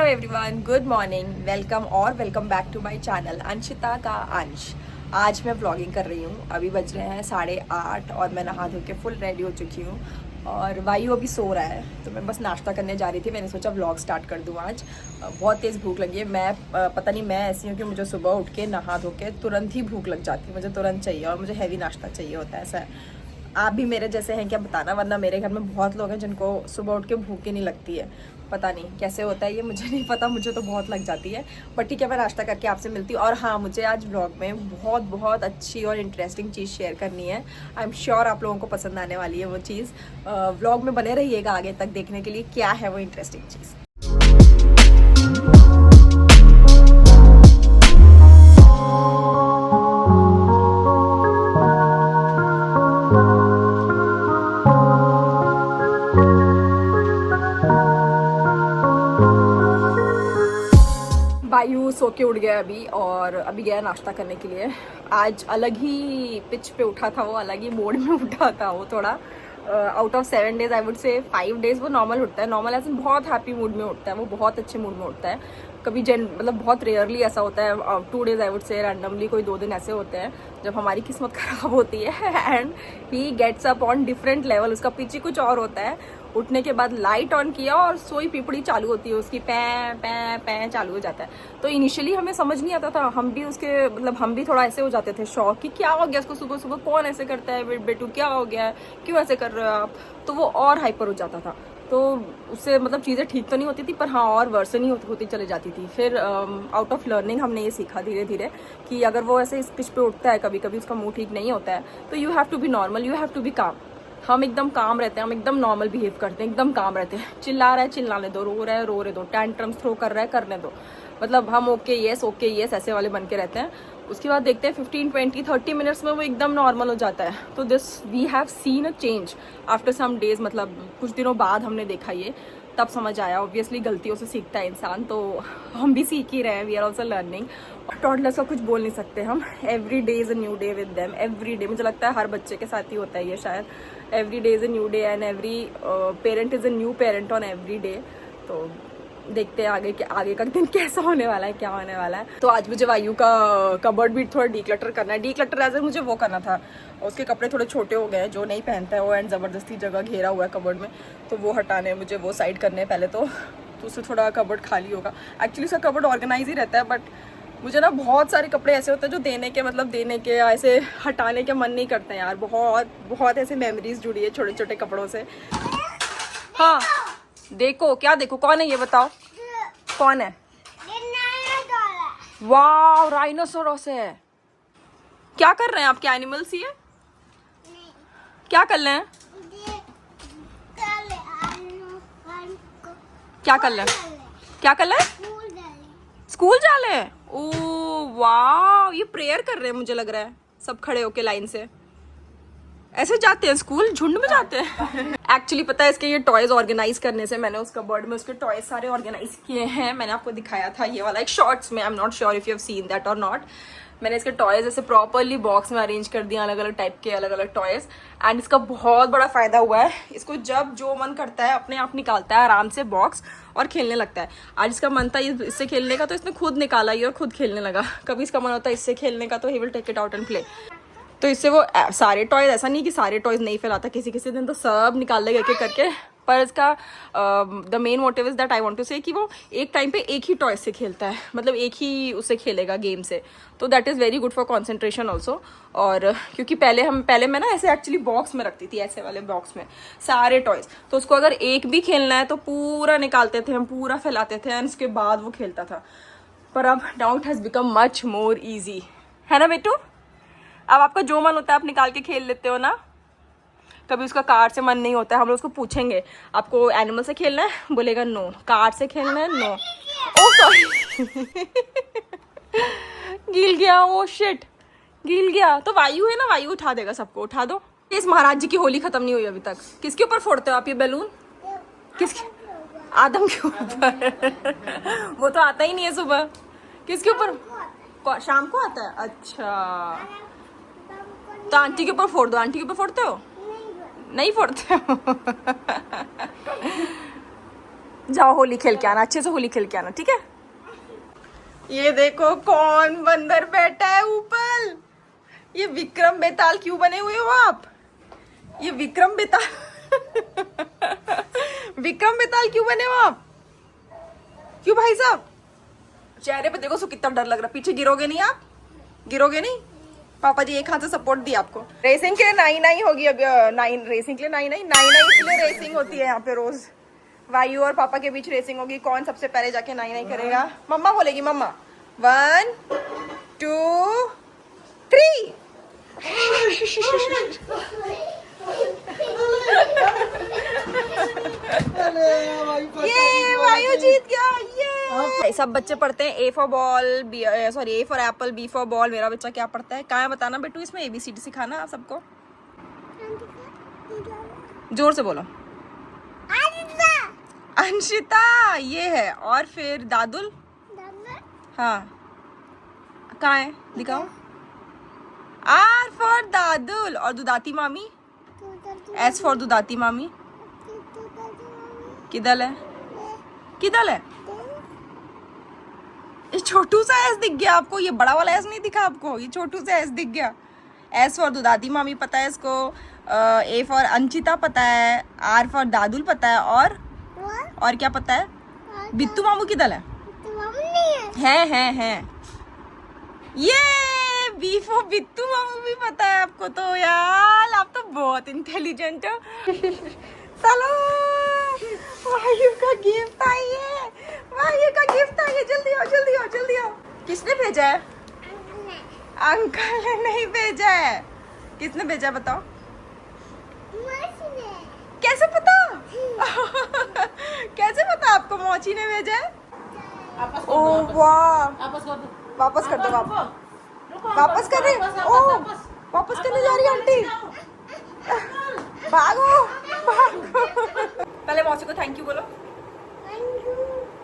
Everyone, good morning, welcome और welcome back to my channel Anshita का अंश। आज मैं व्लॉगिंग कर रही हूँ। अभी बज रहे हैं 8:30 और मैं नहा धो के फुल रेडी हो चुकी हूँ और वायु अभी सो रहा है, तो मैं बस नाश्ता करने जा रही थी। मैंने सोचा व्लॉग स्टार्ट कर दूँ आज। बहुत तेज़ भूख लगी है। मैं पता नहीं, मैं ऐसी हूँ कि मुझे सुबह उठ के नहा धो के तुरंत ही भूख लग जाती है। मुझे तुरंत चाहिए और मुझे हैवी नाश्ता चाहिए होता है। ऐसा है, आप भी मेरे जैसे हैं क्या बताना, वरना मेरे घर में बहुत लोग हैं जिनको सुबह उठ के भूख ही नहीं लगती है। पता नहीं कैसे होता है ये, मुझे नहीं पता, मुझे तो बहुत लग जाती है। बट ठीक है, मैं नाश्ता करके आपसे मिलती हूँ। और हाँ, मुझे आज व्लॉग में बहुत बहुत अच्छी और इंटरेस्टिंग चीज़ शेयर करनी है। आई एम श्योर आप लोगों को पसंद आने वाली है वो चीज़। व्लॉग में बने रहिएगा आगे तक देखने के लिए क्या है वो इंटरेस्टिंग चीज़। वायु सो के उठ गया अभी और अभी गया नाश्ता करने के लिए। आज अलग ही पिच पे उठा था वो, अलग ही मोड में उठा था वो। थोड़ा out of 7 days I would say 5 days वो नॉर्मल उठता है। नॉर्मल ऐसे बहुत हैप्पी मूड में उठता है वो, बहुत अच्छे मूड में उठता है। कभी मतलब बहुत रेयरली ऐसा होता है। 2 days I would say randomly कोई 2 दिन ऐसे होते हैं जब हमारी किस्मत ख़राब होती है and he gets up on different level. उसका पिच ही कुछ और होता है। उठने के बाद लाइट ऑन किया और सोई पिपड़ी चालू होती है उसकी, पै पै पै चालू हो जाता है। तो इनिशियली हमें समझ नहीं आता था, हम भी उसके मतलब हम भी थोड़ा ऐसे हो जाते थे शॉक कि क्या हो गया इसको, सुबह सुबह कौन ऐसे करता है, बेटू क्या हो गया है, क्यों ऐसे कर रहे हो आप। तो वो और हाइपर हो जाता था। तो उससे मतलब चीज़ें ठीक तो नहीं होती थी, पर हाँ और वर्सन ही होती चली जाती थी। फिर आउट ऑफ लर्निंग हमने ये सीखा धीरे धीरे कि अगर वो ऐसे इस पिच पे उठता है, कभी कभी उसका मूड ठीक नहीं होता है, तो you have to be normal, you have to be calm. हम एकदम काम रहते हैं, हम एकदम नॉर्मल बिहेव करते हैं, एकदम काम रहते हैं। चिल्ला रहा है चिल्लाने दो, रो रहा है रोने दो, टैंट्रम्स थ्रो कर रहा है करने दो। मतलब हम ओके यस ऐसे वाले बन के रहते हैं। उसके बाद देखते हैं 15, 20, 30 मिनट्स में वो एकदम नॉर्मल हो जाता है। तो this we have seen a change after some days. मतलब कुछ दिनों बाद हमने देखा ये, तब समझ आया। ऑब्वियसली गलतियों से सीखता है इंसान, तो हम भी सीख ही रहे हैं। We are also learning. Toddlers का कुछ बोल नहीं सकते हम। Every day is a new day with them. Every day, मुझे लगता है हर बच्चे के साथ ही होता है ये शायद। Every day is a new day and every parent is a new parent on every day. तो देखते हैं आगे का दिन कैसा होने वाला है, क्या होने वाला है। तो आज मुझे वायु का कबर्ड भी थोड़ा डीक्लटर करना है। डीक्लटर एज मुझे वो करना था, उसके कपड़े थोड़े छोटे हो गए हैं जो नहीं पहनता है वो, एंड ज़बरदस्ती जगह घेरा हुआ है कबर्ड में, तो वो हटाने मुझे, वो साइड करने पहले तो उससे थोड़ा कबर्ड खाली होगा। एक्चुअली उसका कबर्ड ऑर्गेनाइज ही रहता है, बट मुझे ना बहुत सारे कपड़े ऐसे होते हैं जो देने के ऐसे हटाने के मन नहीं करते हैं यार। बहुत बहुत ऐसे मेमोरीज जुड़ी है छोटे छोटे कपड़ों से। हाँ देखो, क्या देखो, कौन है ये बताओ, कौन है? वाह, राइनोसोरस है। क्या कर रहे हैं आपके एनिमल्स ये? क्या कर रहे हैं? क्या कर रहे हैं? क्या कर रहे हैं? स्कूल जा रहे हैं। ओ वाह, ये प्रेयर कर रहे हैं मुझे लग रहा है, सब खड़े होके लाइन से। ऐसे जाते हैं स्कूल, झुंड में जाते हैं। एक्चुअली पता है, इसके ये टॉयज ऑर्गेनाइज करने से, मैंने उस कबर्ड में उसके टॉयज सारे ऑर्गेनाइज किए हैं। मैंने आपको दिखाया था ये वाला एक शॉर्ट्स में। आई am not sure if you have seen that और नॉट। मैंने इसके टॉयज ऐसे प्रॉपरली बॉक्स में अरेंज कर दिया, अलग अलग टाइप के अलग अलग टॉयज। एंड इसका बहुत बड़ा फायदा हुआ है। इसको जब जो मन करता है अपने आप निकालता है आराम से बॉक्स और खेलने लगता है। आज इसका मन था इससे खेलने का, तो इसने खुद निकाला ही और खुद खेलने लगा। कभी इसका मन होता है इससे खेलने का, तो he will take it out and play. तो इससे वो सारे टॉयज, ऐसा नहीं कि सारे टॉयज नहीं फैलाता, किसी किसी दिन तो सब निकाल लेगा एक एक करके। पर इसका the main motive is that I want to say कि वो एक टाइम पे एक ही टॉय से खेलता है, मतलब एक ही उससे खेलेगा गेम से। तो that is very good for concentration also. और क्योंकि पहले मैं ना ऐसे एक्चुअली बॉक्स में रखती थी, ऐसे वाले बॉक्स में सारे टॉयज। तो उसको अगर एक भी खेलना है तो पूरा निकालते थे हम, पूरा फैलाते थे एंड उसके बाद वो खेलता था। पर अब now it has become much more easy, है ना बेटू? अब आपका जो मन होता है आप निकाल के खेल लेते हो ना। कभी उसका कार से मन नहीं होता है, हम लोग उसको पूछेंगे आपको एनिमल से खेलना है, बोलेगा नो। कार से खेलना है, नो। ओ सॉरी गिल गया, ओ शिट गिल गया। तो वायु है ना, वायु उठा देगा सबको, उठा दो। इस महाराज जी की होली खत्म नहीं हुई अभी तक। किसके ऊपर फोड़ते हो आप ये बैलून? किसके? आदम के ऊपर। वो तो आता ही नहीं है सुबह। किसके ऊपर? शाम को आता है। अच्छा, तो आंटी के ऊपर फोड़ दो। आंटी के ऊपर फोड़ते हो? नहीं फोड़ते हो। जाओ होली खेल के आना, अच्छे से होली खेल के आना, ठीक है। ये देखो कौन बंदर बैठा है ऊपर। ये विक्रम बेताल क्यों बने हुए हो आप? ये विक्रम बेताल विक्रम बेताल क्यों बने हो आप? क्यों भाई साहब? चेहरे पे देखो सो कितना डर लग रहा। पीछे गिरोगे नहीं आप? गिरोगे नहीं? पापा जी एक हाथ से सपोर्ट दिया आपको। रेसिंग के लिए 9 होगी अभी। 9 रेसिंग के लिए 9 के लिए रेसिंग होती है यहाँ पे रोज। वायु और पापा के बीच रेसिंग होगी, कौन सबसे पहले जाके 9 करेगा। मम्मा बोलेगी, मम्मा 1 2 3। ये वायु जीत गया। ये सब बच्चे पढ़ते हैं A for ball, sorry A for apple, B for ball. मेरा बच्चा क्या पढ़ता है? कहाँ है बताना बेटू, इसमें ABCD सिखाना आप सबको। जोर से बोलो। अंशिता ये है। और फिर दादुल। हाँ कहाँ है दिखाओ। R फॉर दादुल। और दुदाती मामी। S फॉर दुदाती मामी। किधर है? किधर है? ये छोटू सा S दिख गया आपको? ये बड़ा वाला S नहीं दिखा आपको? ये छोटू सा S दिख गया। S फॉर दुदाती मामी पता है इसको। A फॉर अंशिता पता है। R फॉर दादुल पता है। और क्या पता है? बिट्टू मामू किधर है? है। ये B फॉर बिट्टू मामू भी पता है आपको तो। यार आप तो बहुत इंटेलिजेंट हो। चलो वायु का गिफ्ट आई है। वायु का गिफ्ट आई है। जल्दी आओ जल्दी आओ जल्दी आओ। किसने भेजा है? अंकल ने नहीं भेजा है। किसने भेजा है बताओ? कैसे पता? कैसे पता आपको मौची ने भेजा है? ओह वाह, वापस कर दो। वापस कर रहे? ओह वापस करने जा रही है आंटी। भागो भागो। पहले मौसी को थैंक यू बोलो।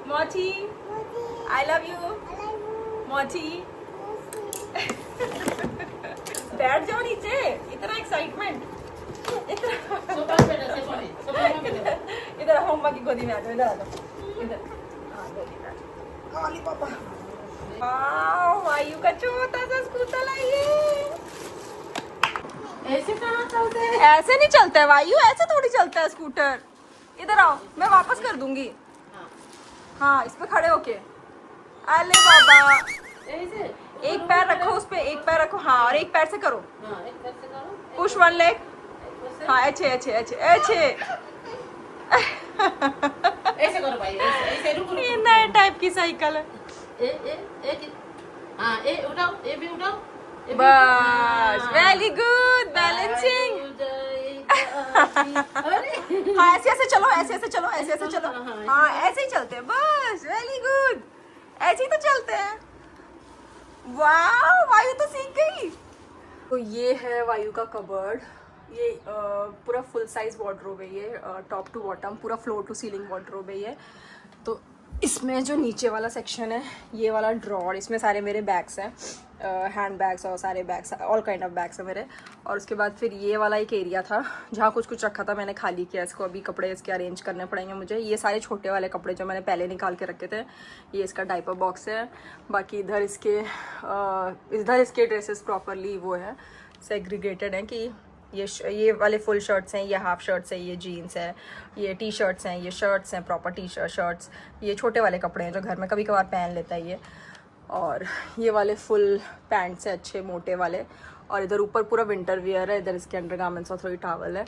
मौची आई लव यू। मौची बैठ जाओ नीचे। इतना एक्साइटमेंट। इधर मम्मा की गोदी में आ जाओ। इधर आ जाओ। इधर गोदी में आ जाओ। पापा वायु का छोटा सा स्कूटर लाइए। ऐसे कहाँ चलते हैं? ऐसे नहीं चलता है वायु, ऐसे थोड़ी चलता है स्कूटर। इधर आओ, मैं वापस कर दूंगी। हाँ इस पे खड़े होके। अरे बाबा एक पैर रखो उस पे, एक पैर रखो। हाँ और एक पैर से करो। Push 1 leg. हाँ अच्छे। ऐसे करो भाई, ऐसे रुको। ये नए टाइप की साइकिल है। हाँ ए उठाओ, ए भी उठाओ। बस वेरी गुड बैलेंसिंग। हाँ ऐसे चलो, ऐसे चलो। हाँ ऐसे ही चलते हैं बस। वेरी गुड, ऐसे ही तो चलते हैं। वाह वायु तो सीख गई। तो ये है वायु का कबर्ड। ये पूरा फुल साइज वार्डरोब है। ये टॉप टू बॉटम पूरा फ्लोर टू सीलिंग वार्डरोब है ये। तो इसमें जो नीचे वाला सेक्शन है, ये वाला ड्रॉर, इसमें सारे मेरे बैग्स हैं, हैंड बैग्स और सारे bags, all kind of bags हैं मेरे। और उसके बाद फिर ये वाला एक एरिया था जहाँ कुछ रखा था, मैंने खाली किया इसको। अभी कपड़े इसके अरेंज करने पड़ेंगे मुझे। ये सारे छोटे वाले कपड़े जो मैंने पहले निकाल के रखे थे, ये इसका डाइपर बॉक्स है। बाकी इधर इसके ड्रेसेस प्रॉपरली वो है, सेग्रीगेटेड हैं कि ये वाले फुल शर्ट्स हैं, ये हाफ शर्ट्स हैं, ये जीन्स है, ये टी शर्ट्स हैं, ये शर्ट्स हैं प्रॉपर टी शर्ट्स। ये छोटे वाले कपड़े हैं जो घर में कभी कभार पहन लेता है ये। और ये वाले फुल पैंट्स हैं अच्छे मोटे वाले। और इधर ऊपर पूरा विंटर वियर है। इधर इसके अंडरगारमेंट्स और थोड़ी टॉवल है।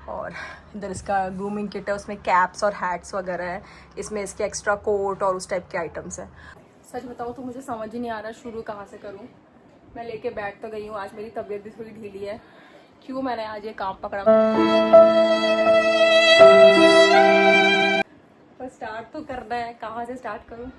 और इधर इसका ग्रूमिंग किट है, उसमें कैप्स और हैट्स वगैरह है। इसमें इसके एक्स्ट्रा कोट और उस टाइप के आइटम्स हैं। सच बताऊँ तो मुझे समझ ही नहीं आ रहा शुरू कहाँ से करूँ। मैं लेके बैठ तो गई हूँ। आज मेरी तबीयत भी थोड़ी ढीली है। क्यों मैंने आज ये काम पकड़ा। पर स्टार्ट तो करना है, कहाँ से स्टार्ट करूँ।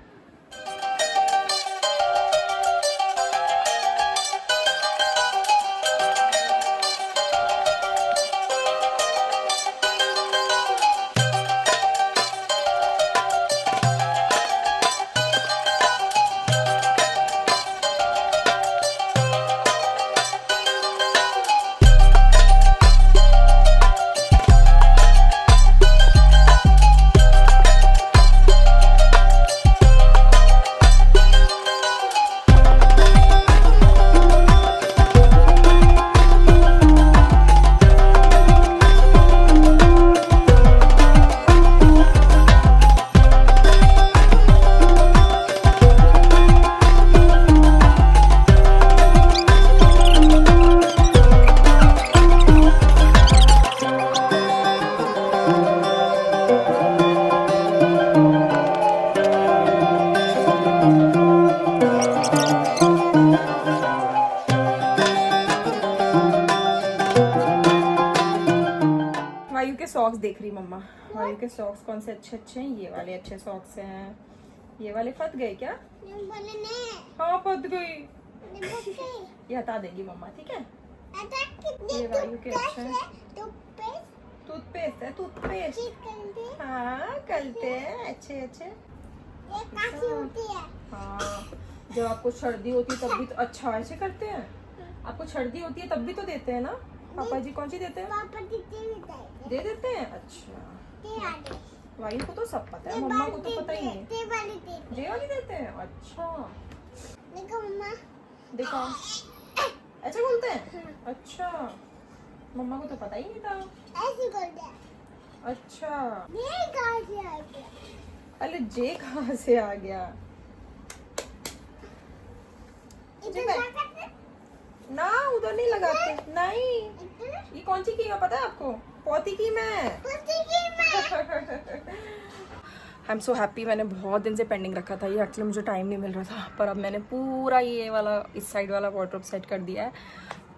वायु के सॉक्स देख रही मम्मा। वायु के सॉक्स कौन से अच्छे अच्छे हैं? ये वाले अच्छे सॉक्स हैं। ये वाले फट गए क्या? हाँ फट गई। ये हटा देगी मम्मा, ठीक है? ये वायु के अच्छे हैं। टूथपेस्ट है, टूथपेस्ट। हाँ करते हैं अच्छे अच्छे। हाँ जब आपको सर्दी होती है तब भी तो अच्छा ऐसे करते हैं। आपको सर्दी होती है तब भी तो देते हैं ना? पापा जी कौन सी देते हैं? दे देते हैं। अच्छा वायु को तो सब पता है, मम्मा को तो पता ही नहीं। जे वाली देते हैं। अच्छा देखो ऐसे बोलते हैं। अच्छा मम्मा को तो पता ही नहीं था। अच्छा अरे जे कहाँ से आ गया? ना उधर नहीं लगाते। नहीं ये कौन सी की है पता है आपको? पोती की मैं। I am so happy. मैंने बहुत दिन से पेंडिंग रखा था ये, एक्चुअली मुझे टाइम नहीं मिल रहा था, पर अब मैंने पूरा ये वाला इस साइड वाला वार्डरोब सेट कर दिया है।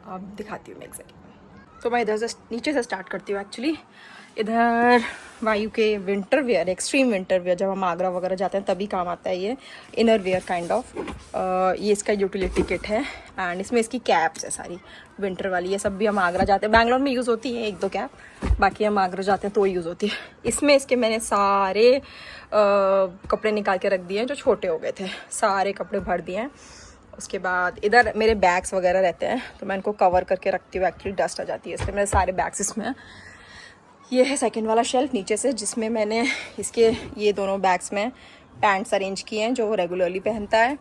अब दिखाती हूँ मैं एक सेकंड। तो मैं इधर से नीचे से स्टार्ट करती हूँ एक्चुअली। इधर वायु के winter wear, extreme winter wear, जब हम आगरा वगैरह जाते हैं तभी काम आता है ये। Inner wear kind of. ये इसका यूटिलिटी किट है एंड इसमें इसकी कैप्स है सारी विंटर वाली। ये सब भी हम आगरा जाते हैं, बैंगलोर में यूज़ होती है एक दो कैप, बाकी हम आगरा जाते हैं तो यूज़ होती है। इसमें इसके मैंने सारे कपड़े निकाल के रख दिए हैं जो छोटे हो गए थे, सारे कपड़े भर दिए हैं। उसके बाद इधर मेरे बैग्स वगैरह रहते हैं तो मैं इनको कवर करके रखती हूँ, एक्चुअली डस्ट आ जाती है इसलिए मेरे सारे बैग्स इसमें। ये है सेकंड वाला शेल्फ नीचे से, जिसमें मैंने इसके ये दोनों बैग्स में पैंट्स अरेंज किए हैं जो वो रेगुलरली पहनता है।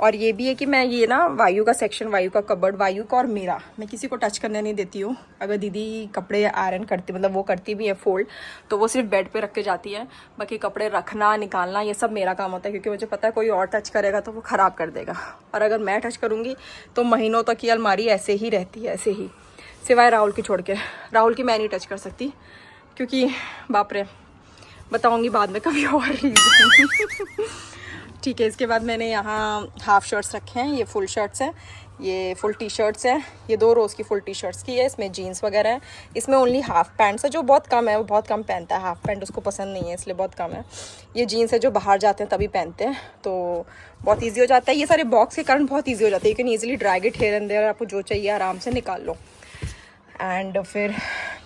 और ये भी है कि मैं ये ना वायु का सेक्शन, वायु का कबर्ड, वायु का और मेरा, मैं किसी को टच करने नहीं देती हूँ। अगर दीदी कपड़े आयरन करती, मतलब वो करती भी है फोल्ड, तो वो सिर्फ बेड पे रख के जाती है। बाकी कपड़े रखना निकालना ये सब मेरा काम होता है, क्योंकि मुझे पता है कोई और टच करेगा तो वो ख़राब कर देगा। और अगर मैं टच करूँगी तो महीनों तक ये अलमारी ऐसे ही रहती है, ऐसे ही, सिवाय राहुल की छोड़ के। राहुल की मैं नहीं टच कर सकती क्योंकि बाप रे, बताऊंगी बाद में कभी और रीज़न। ठीक है, इसके बाद मैंने यहाँ हाफ शर्ट्स रखे हैं, ये फुल शर्ट्स हैं, ये फुल टी शर्ट्स हैं, ये 2 रोज़ की फुल टी शर्ट्स की है। इसमें जीन्स वगैरह है, इसमें ओनली हाफ पैंट्स है जो बहुत कम है, वो बहुत कम पहनता है, हाफ पैंट उसको पसंद नहीं है इसलिए बहुत कम है। ये जीन्स है जो बाहर जाते हैं तभी पहनते हैं, तो बहुत ईजी हो जाता है। ये सारे बॉक्स के कारण बहुत ईजी हो जाता है, you can easily drag it here and there, आपको जो चाहिए आराम से निकाल लो। एंड फिर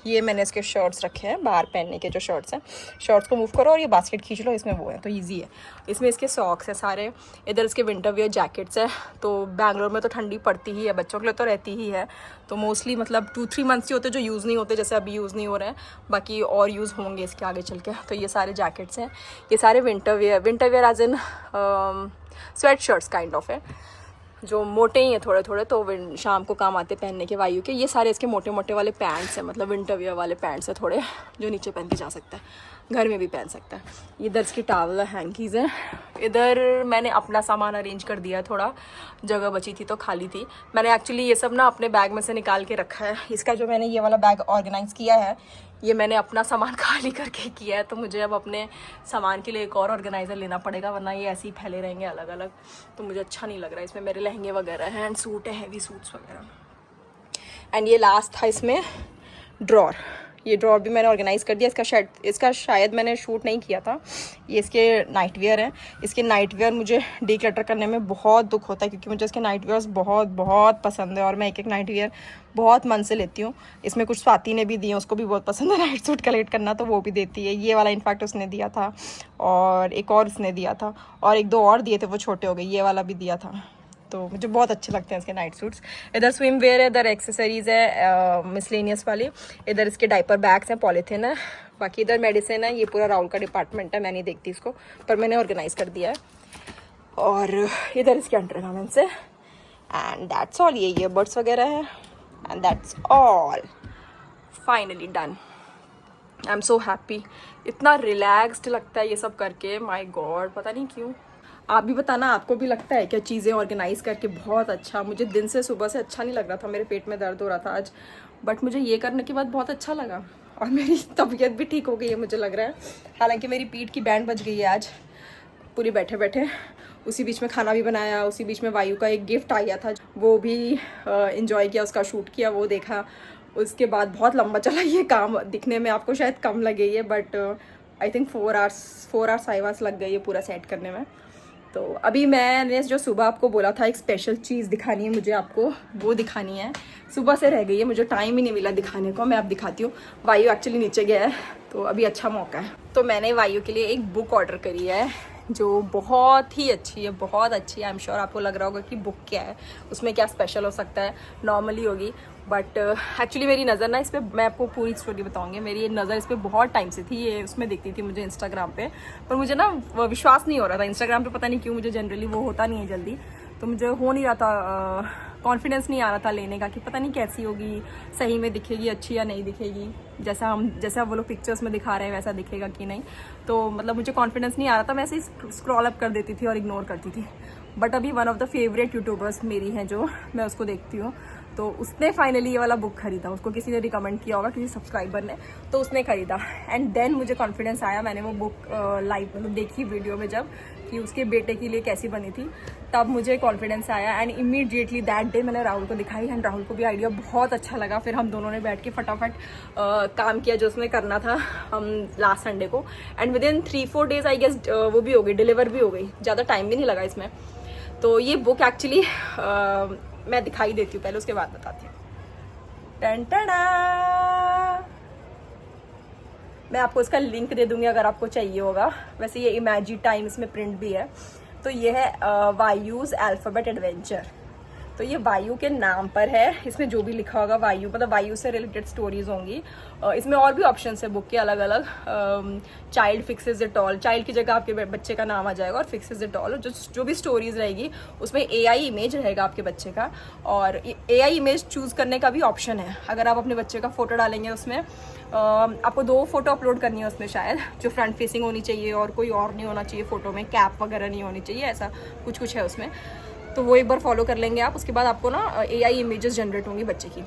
ये मैंने इसके शर्ट्स रखे हैं, बाहर पहनने के जो शर्ट्स हैं, शर्ट्स को मूव करो और ये बास्केट खींच लो, इसमें वो है तो इजी है। इसमें इसके सॉक्स है सारे, इधर इसके विंटर वेयर जैकेट्स है। तो बैंगलोर में तो ठंडी पड़ती ही है, बच्चों के लिए तो रहती ही है, तो मोस्टली मतलब 2-3 मंथ्स ही होते जो यूज़ नहीं होते, जैसे अभी यूज़ नहीं हो रहे हैं, बाकी और यूज़ होंगे इसके आगे चल के। तो ये सारे जैकेट्स हैं, ये सारे winter wear as in sweatshirts kind of है, जो मोटे ही हैं थोड़े थोड़े, तो शाम को काम आते पहनने के वायु के। ये सारे इसके मोटे मोटे वाले पैंट्स हैं, मतलब विंटर वियर वाले पैंट्स हैं थोड़े, जो नीचे पहन के जा सकता है, घर में भी पहन सकता है। इधर इसकी टॉवल हैंकीज़ हैं। इधर मैंने अपना सामान अरेंज कर दिया, थोड़ा जगह बची थी तो खाली थी। मैंने एक्चुअली ये सब ना अपने बैग में से निकाल के रखा है। इसका जो मैंने ये वाला बैग ऑर्गेनाइज़ किया है, ये मैंने अपना सामान खाली करके किया है, तो मुझे अब अपने सामान के लिए एक और ऑर्गेनाइज़र लेना पड़ेगा, वरना ये ऐसे ही फैले रहेंगे अलग अलग, तो मुझे अच्छा नहीं लग रहा है। इसमें मेरे लहंगे वगैरह हैं एंड सूट है, हैवी सूट्स वगैरह। एंड ये लास्ट था इसमें ड्रॉर, ये ड्रॉर भी मैंने ऑर्गेनाइज़ कर दिया। इसका शायद मैंने शूट नहीं किया था। ये इसके नाइट वेयर हैं। इसके नाइट वेयर मुझे डीक्लटर करने में बहुत दुख होता है, क्योंकि मुझे इसके नाइट वेयर्स बहुत बहुत पसंद है और मैं एक नाइट वेयर बहुत मन से लेती हूँ। इसमें कुछ स्वाति ने भी दिए, उसको भी बहुत पसंद है नाइट सूट कलेक्ट करना, तो वो भी देती है। ये वाला इनफैक्ट उसने दिया था, और एक और उसने दिया था, और 1-2 और दिए थे, वो छोटे हो गए। ये वाला भी दिया था, तो मुझे बहुत अच्छे लगते हैं इसके नाइट सूट्स। इधर स्विम वेयर है, इधर एक्सेसरीज है मिसलेनियस वाली, इधर इसके डाइपर बैग्स हैं, पॉलीथिन है, बाकी इधर मेडिसिन है। ये पूरा राहुल का डिपार्टमेंट है, मैं नहीं देखती इसको, पर मैंने ऑर्गेनाइज कर दिया है। और इधर इसके अंडरगारमेंट्स है, एंड दैट्स ऑल। ये ईयरबड्स वगैरह है, and that's all. Finally done. I am so happy. इतना रिलैक्स्ड लगता है ये सब करके, माई गॉड, पता नहीं क्यों। आप भी बताना, आपको भी लगता है क्या चीज़ें ऑर्गेनाइज़ करके बहुत अच्छा? मुझे दिन से सुबह से अच्छा नहीं लग रहा था, मेरे पेट में दर्द हो रहा था आज, बट मुझे ये करने के बाद बहुत अच्छा लगा और मेरी तबीयत भी ठीक हो गई है मुझे लग रहा है। हालांकि मेरी पीठ की बैंड बज गई है आज पूरी बैठे बैठे, उसी बीच में खाना भी बनाया, उसी बीच में वायु का एक गिफ्ट आ गया था, वो भी इंजॉय किया, उसका शूट किया, वो देखा। उसके बाद बहुत लंबा चला ये काम, दिखने में आपको शायद कम लगे ये, but I think 4 hours 5 hours लग गई ये पूरा सेट करने में। तो अभी मैंने जो सुबह आपको बोला था एक स्पेशल चीज़ दिखानी है मुझे आपको, वो दिखानी है, सुबह से रह गई है, मुझे टाइम ही नहीं मिला दिखाने को। मैं अब दिखाती हूँ। वायु एक्चुअली नीचे गया है तो अभी अच्छा मौका है। तो मैंने वायु के लिए एक बुक ऑर्डर करी है जो बहुत ही अच्छी है, बहुत अच्छी है। आई एम श्योर आपको लग रहा होगा कि बुक क्या है, उसमें क्या स्पेशल हो सकता है, नॉर्मली होगी, बट एक्चुअली मेरी नज़र ना इस पर, मैं आपको पूरी स्टोरी बताऊंगी, मेरी नज़र इस पर बहुत टाइम से थी, ये उसमें दिखती थी मुझे इंस्टाग्राम पे, पर मुझे ना विश्वास नहीं हो रहा था इंस्टाग्राम पे, पता नहीं क्यों, मुझे जनरली वो होता नहीं है जल्दी, तो मुझे हो नहीं रहा था, कॉन्फिडेंस नहीं आ रहा था लेने का कि पता नहीं कैसी होगी, सही में दिखेगी अच्छी या नहीं दिखेगी, जैसा वो लोग पिक्चर्स में दिखा रहे हैं वैसा दिखेगा कि नहीं। तो मतलब मुझे कॉन्फिडेंस नहीं आ रहा था, मैं ऐसे ही स्क्रॉल अप कर देती थी और इग्नोर करती थी। बट अभी one of the favourite YouTubers मेरी हैं जो मैं उसको देखती हूँ, तो उसने फाइनली ये वाला बुक खरीदा, उसको किसी ने रिकमेंड किया होगा, किसी सब्सक्राइबर ने, तो उसने खरीदा। एंड देन मुझे कॉन्फिडेंस आया, मैंने वो बुक लाइव मतलब देखी वीडियो में जब, कि उसके बेटे के लिए कैसी बनी थी, तब मुझे कॉन्फिडेंस आया। एंड इमीडिएटली दैट डे मैंने राहुल को दिखाई, एंड राहुल को भी आइडिया बहुत अच्छा लगा। फिर हम दोनों ने बैठ के फटाफट काम किया जो उसमें करना था हम लास्ट संडे को, and within 3-4 days I guess वो भी हो गई, डिलीवर भी हो गई, ज़्यादा टाइम भी नहीं लगा इसमें। तो ये बुक एक्चुअली मैं दिखाई देती हूँ पहले, उसके बाद बताती हूँ। टन टना, मैं आपको इसका लिंक दे दूंगी अगर आपको चाहिए होगा। वैसे ये इमेजी टाइम इसमें प्रिंट भी है। तो ये है वायूज अल्फाबेट एडवेंचर। तो ये वायु के नाम पर है, इसमें जो भी लिखा होगा वायु, मतलब वायु से रिलेटेड स्टोरीज होंगी। इसमें और भी ऑप्शंस है बुक के अलग अलग। Child fixes it all, child की जगह आपके बच्चे का नाम आ जाएगा, और फिक्सेस इट ऑल जो भी स्टोरीज रहेगी उसमें AI इमेज रहेगा आपके बच्चे का, और AI इमेज चूज करने का भी ऑप्शन है। अगर आप अपने बच्चे का फोटो डालेंगे उसमें, आपको 2 फोटो अपलोड करनी है उसमें शायद, जो फ्रंट फेसिंग होनी चाहिए और कोई और नहीं होना चाहिए फोटो में, कैप वगैरह नहीं होनी चाहिए, ऐसा कुछ है उसमें। तो वो एक बार फॉलो कर लेंगे आप, उसके बाद आपको ना AI इमेजेस जनरेट होंगी बच्चे की।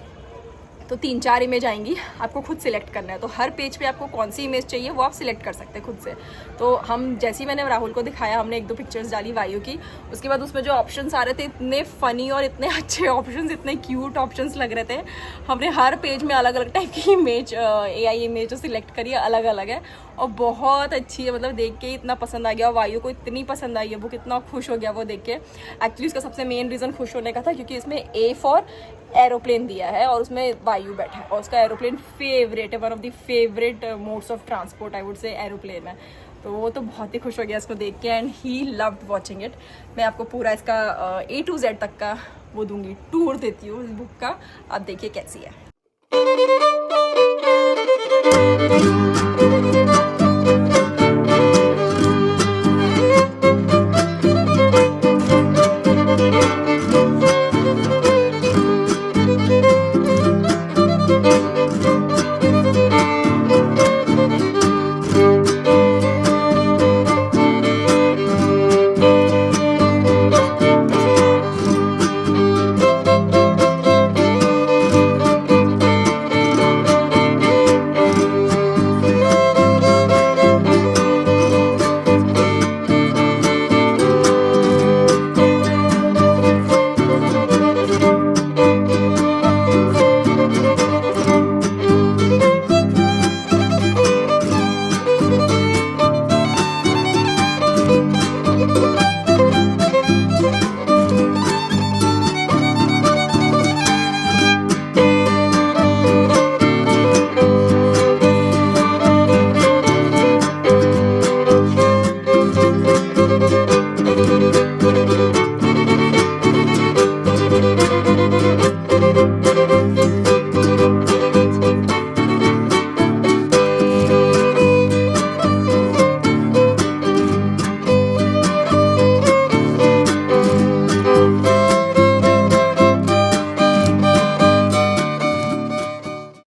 तो 3-4 इमेज आएंगी, आपको खुद सिलेक्ट करना है। तो हर पेज पे आपको कौन सी इमेज चाहिए वो आप सिलेक्ट कर सकते हैं खुद से। तो हम जैसे ही मैंने राहुल को दिखाया, हमने 1-2 पिक्चर्स डाली वायु की, उसके बाद उसमें जो ऑप्शंस आ रहे थे इतने फनी और इतने अच्छे ऑप्शंस, इतने क्यूट ऑप्शंस लग रहे थे। हमने हर पेज में अलग अलग टाइप की इमेज, AI इमेज जो सिलेक्ट करी है, अलग अलग है और बहुत अच्छी है। मतलब देख के इतना पसंद आ गया, वायु को इतनी पसंद आई है बुक, इतना खुश हो गया वो देख के। एक्चुअली उसका सबसे मेन रीज़न खुश होने का था क्योंकि इसमें A फॉर एरोप्लेन दिया है और उसमें वायु बैठा है, और उसका एरोप्लेन फेवरेट है, one of the favourite modes of transport I would say aeroplane है। तो वो तो बहुत ही खुश हो गया इसको देख के, and he loved watching it. मैं आपको पूरा इसका A to Z तक का वो दूंगी, टूर देती हूँ इस बुक का, आप देखिए कैसी है।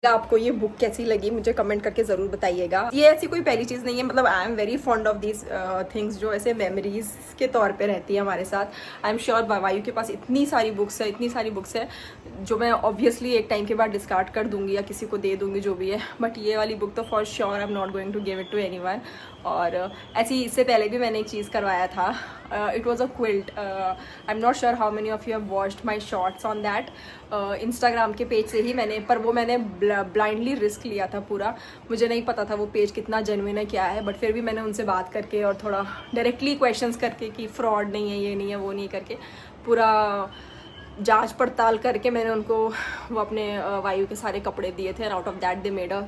आपको ये बुक कैसी लगी मुझे कमेंट करके ज़रूर बताइएगा। ये ऐसी कोई पहली चीज़ नहीं है, मतलब I am very fond of these things जो ऐसे मेमोरीज के तौर पे रहती है हमारे साथ। आई एम श्योर वायु के पास इतनी सारी बुक्स है जो मैं ऑब्वियसली एक टाइम के बाद डिस्कार्ड कर दूंगी या किसी को दे दूंगी जो भी है, बट ये वाली बुक तो for sure I am not going to give it to anyone. और ऐसी इससे पहले भी मैंने एक चीज़ करवाया था. It was a quilt. I am not sure how many of you have watched my shorts on that. Instagram के पेज से ही मैंने, पर वो मैंने ब्लाइंडली रिस्क लिया था पूरा. मुझे नहीं पता था वो पेज कितना जेन्युइन है क्या है, बट फिर भी मैंने उनसे बात करके और थोड़ा डायरेक्टली क्वेश्चंस करके कि फ्रॉड नहीं है, ये नहीं है, वो नहीं करके पूरा जांच पड़ताल करके मैंने उनको वो अपने वायु के सारे कपड़े दिए थे. And out of that they made a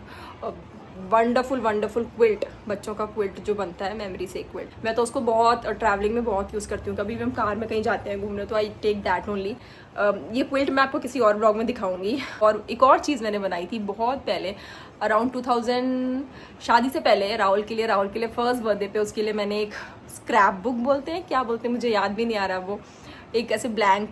wonderful quilt. बच्चों का क्विल्ट जो बनता है मेमोरी से क्विल्ट. मैं तो उसको बहुत ट्रैवलिंग में बहुत यूज़ करती हूँ. कभी भी हम कार में कहीं जाते हैं घूमने तो आई टेक दैट ओनली. ये क्विल्ट मैं आपको किसी और ब्लॉग में दिखाऊंगी. और एक और चीज़ मैंने बनाई थी बहुत पहले, अराउंड 2000, शादी से पहले, राहुल के लिए फर्स्ट बर्थडे पे उसके लिए मैंने एक स्क्रैप बुक बोलते हैं, क्या बोलते हैं मुझे याद भी नहीं आ रहा. वो एक ऐसे ब्लैंक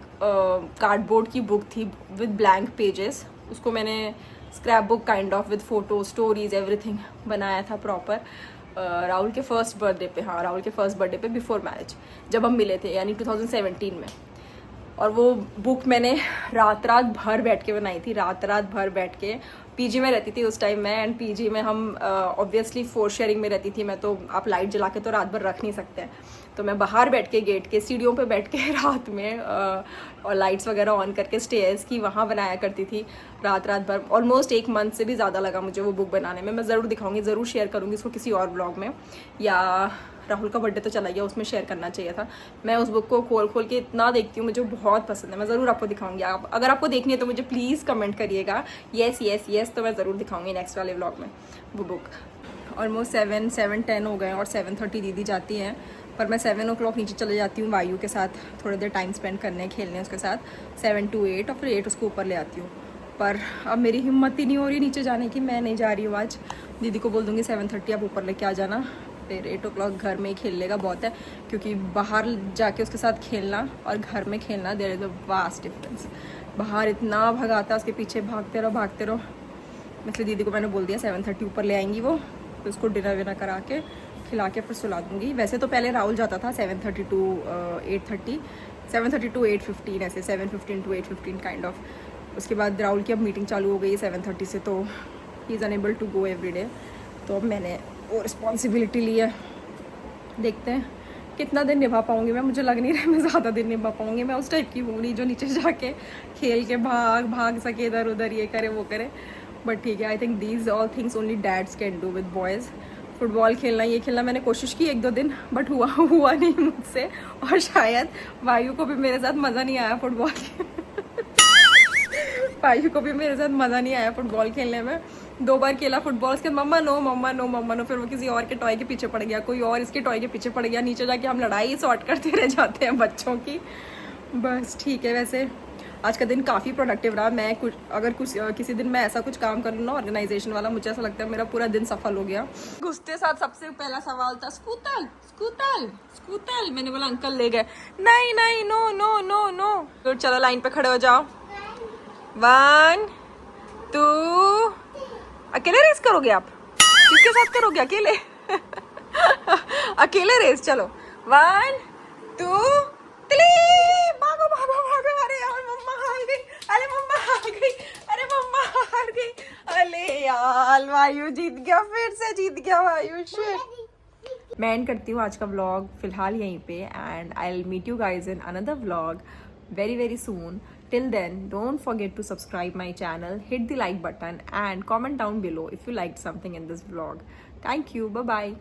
कार्डबोर्ड की बुक थी विद ब्लैंक पेजेस. उसको मैंने scrap book kind of with photo, stories, everything बनाया था प्रॉपर. राहुल के फर्स्ट बर्थडे पे, हाँ राहुल के फर्स्ट बर्थडे पे बिफोर मैरिज जब हम मिले थे, यानी 2017 में. और वो बुक मैंने रात भर बैठ के बनाई थी, रात भर बैठ के. पीजी में रहती थी उस टाइम मैं, एंड पीजी में हम ऑब्वियसली 4 शेयरिंग में रहती थी मैं, तो आप लाइट जला के तो रात भर रख नहीं सकते हैं. तो मैं बाहर बैठ के गेट के सीढ़ियों पे बैठ के रात में और लाइट्स वगैरह ऑन करके स्टेयर्स की वहाँ बनाया करती थी रात भर. ऑलमोस्ट 1 मंथ से भी ज़्यादा लगा मुझे वो बुक बनाने में. मैं ज़रूर दिखाऊंगी, ज़रूर शेयर करूँगी इसको किसी और ब्लॉग में, या राहुल का बर्थडे तो चला गया उसमें शेयर करना चाहिए था. मैं उस बुक को खोल के इतना देखती हूँ, मुझे बहुत पसंद है. मैं ज़रूर आपको दिखाऊंगी. आप अगर आपको देखनी है तो मुझे प्लीज़ कमेंट करिएगा येस, तो मैं ज़रूर दिखाऊंगी नेक्स्ट वाले व्लॉग में वो बुक. ऑलमोस्ट 7:10 हो गए और 7:30 दीदी जाती हैं, पर मैं 7 o'clock नीचे चले जाती हूँ वायु के साथ थोड़ी देर टाइम स्पेंड करने, खेलने उसके साथ, 7 to 8, और फिर 8 उसको ऊपर ले आती हूँ. पर अब मेरी हिम्मत ही नहीं हो रही नीचे जाने की. मैं नहीं जा रही हूँ आज. दीदी को बोल दूँगी 7:30 आप ऊपर लेके आ जाना, फिर 8 o'clock घर में ही खेल लेगा, बहुत है. क्योंकि बाहर जाके उसके साथ खेलना और घर में खेलना, there is a vast difference. बाहर इतना भगाता है, उसके पीछे भागते रहो. इसलिए दीदी को मैंने बोल दिया 7:30 ऊपर ले आएंगी वो, फिर उसको डिनर विनर करा के खिला के फिर सुला दूँगी. वैसे तो पहले राहुल जाता था 7:30 to 8:30, 7:30 to 8:15, ऐसे 7:15 to 8:15 काइंड ऑफ. उसके बाद राहुल की अब मीटिंग चालू हो गई 7:30 से, तो he is unable to go every day. तो अब मैंने वो रिस्पॉन्सिबिलिटी ली है. देखते हैं कितना दिन निभा पाऊँगी मैं. मुझे लग नहीं रहा है मैं ज़्यादा दिन निभा पाऊँगी. मैं उस टाइप की हूँ नहीं जो नीचे जाके खेल के भाग सके इधर उधर, ये करे वो करे. बट ठीक है, I think these all things only dads can do with boys. Football खेलना, ये खेलना मैंने कोशिश की 1-2 दिन, बट हुआ नहीं मुझसे. और शायद वायु को भी मेरे साथ मज़ा नहीं आया फुटबॉल वायु को भी मेरे साथ मज़ा नहीं आया फुटबॉल खेलने में. 2 बार खेला फुटबॉल, उसके मम्मा नो. फिर वो किसी और के टॉय के पीछे पड़ गया, कोई और इसके टॉय के पीछे पड़ गया. नीचे जाके हम लड़ाई सॉर्ट करते रह जाते हैं बच्चों की. बस ठीक है. वैसे आज का दिन काफ़ी प्रोडक्टिव रहा. मैं किसी दिन मैं ऐसा कुछ काम कर लूँ ना ऑर्गेनाइजेशन वाला, मुझे ऐसा लगता है मेरा पूरा दिन सफल हो गया. घुसते साथ सबसे पहला सवाल था स्कूतल. मैंने बोला अंकल ले गए. नहीं, नो. तो चलो लाइन पे खड़े हो जाओ. 1 2. अकेले रेस करोगे आप? किसके साथ करोगे अकेले? अकेले रेस. चलो 1 2 3. भागो. अरे यार मम्मा हार गई. अरे यार वायु जीत गया, फिर से जीत गया वायु. शिट. मैं एंड करती हूँ आज का व्लॉग फिलहाल यहीं पे, and I will meet you guys in another vlog very soon. Till then, don't forget to subscribe my channel, hit the like button and comment down below if you liked something in this vlog. Thank you. Bye bye.